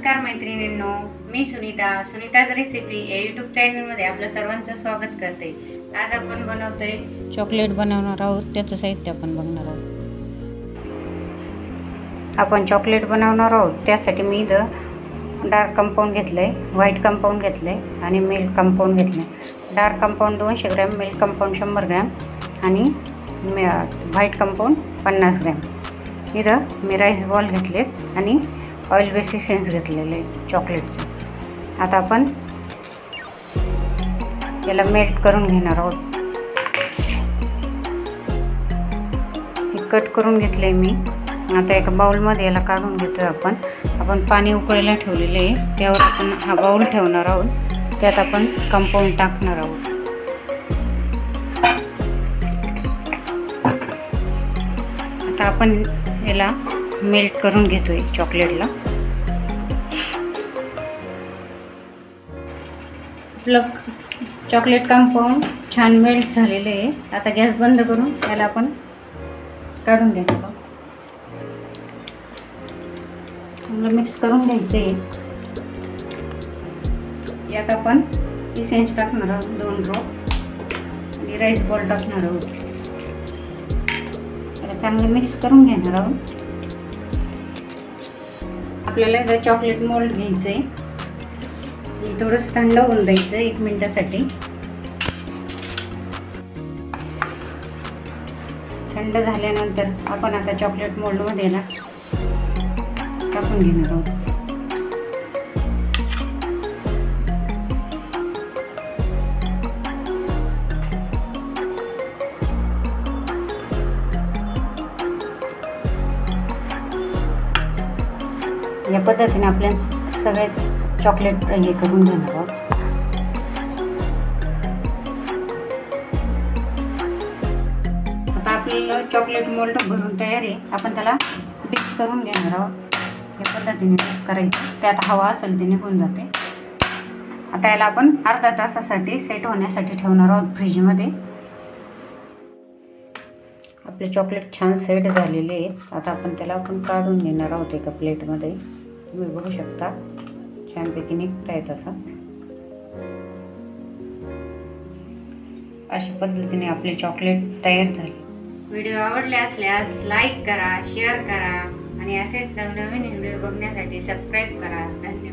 नमस्कार मैत्रिणींनो, मी सुनीताज रेसिपी या यूट्यूब चॅनलमध्ये आपलं सर्वांचं स्वागत करते। आज आपण बनवतोय चॉकलेट बनवणार आहोत। त्याचं साहित्य आपण बघणार आहोत। आपण चॉकलेट बनवणार आहोत त्यासाठी मी डार्क कंपाऊंड घेतलंय, व्हाईट कंपाऊंड घेतलंय आणि मिल्क कंपाऊंड घेतलंय। Dark compound 200 gram, milk compound 100 gram आणि व्हाईट कंपाऊंड 50 ग्रॅम। इथं मी राईस बॉल घेतलेत आणि ऑइल बेस एसेन्स घेतलेले चॉकलेटचे। आता आपण याला मेल्ट करून घेणार आहोत। हे कट करून घेतले मी। आता एका बाउलमध्ये याला काढून घेतोय आपण पाणी उकळायला ठेवलेले आहे, त्यावर आपण हा बाउल ठेवणार आहोत। त्यात आपण कंपाऊंड टाकणार आहोत। आता आपण याला मेल्ट करून घेतोय चॉकलेटला। आपलं चॉकलेट कंपाऊंड छान मेल्ट झालेले आहे। आता गॅस बंद करून याला आपण काढून घेणार आहोत। चांगलं मिक्स करून घ्यायचं आहे। यात आपण इसेन्स टाकणार आहोत 2 ड्रॉप आणि राईस बॉल टाकणार आहोत। चांगलं मिक्स करून घेणार आहोत। आपल्याला इथं चॉकलेट मोल्ड घ्यायचं आहे। थोडंसं थंड होऊन द्यायचं 1 मिनिटासाठी। थंड झाल्यानंतर आपण आता चॉकलेट मोल्डमध्ये याला टाकून घेणार आहोत। या पद्धतीने आपल्या सगळे चॉकलेट हे करून घेणार आहोत। आता आपल्याला चॉकलेट मोल्ड भरून तयार आहे। आपण त्याला डिप करून घेणार आहोत। या पद्धतीने डिप करायचं, त्यात हवा असेल ते निघून जाते। आता याला आपण अर्धा तासासाठी सेट होण्यासाठी ठेवणार आहोत फ्रीजमध्ये। आपले चॉकलेट छान सेट झालेले आहेत। आता आपण त्याला काढून घेणार आहोत एका प्लेटमध्ये। तुम्ही बघू शकता छानपैकी निघता येत। आता अशा पद्धतीने आपले चॉकलेट तयार झाले। व्हिडिओ आवडले असल्यास लाईक करा, शेअर करा आणि असेच नवनवीन व्हिडिओ बघण्यासाठी सबस्क्राईब करा। धन्यवाद।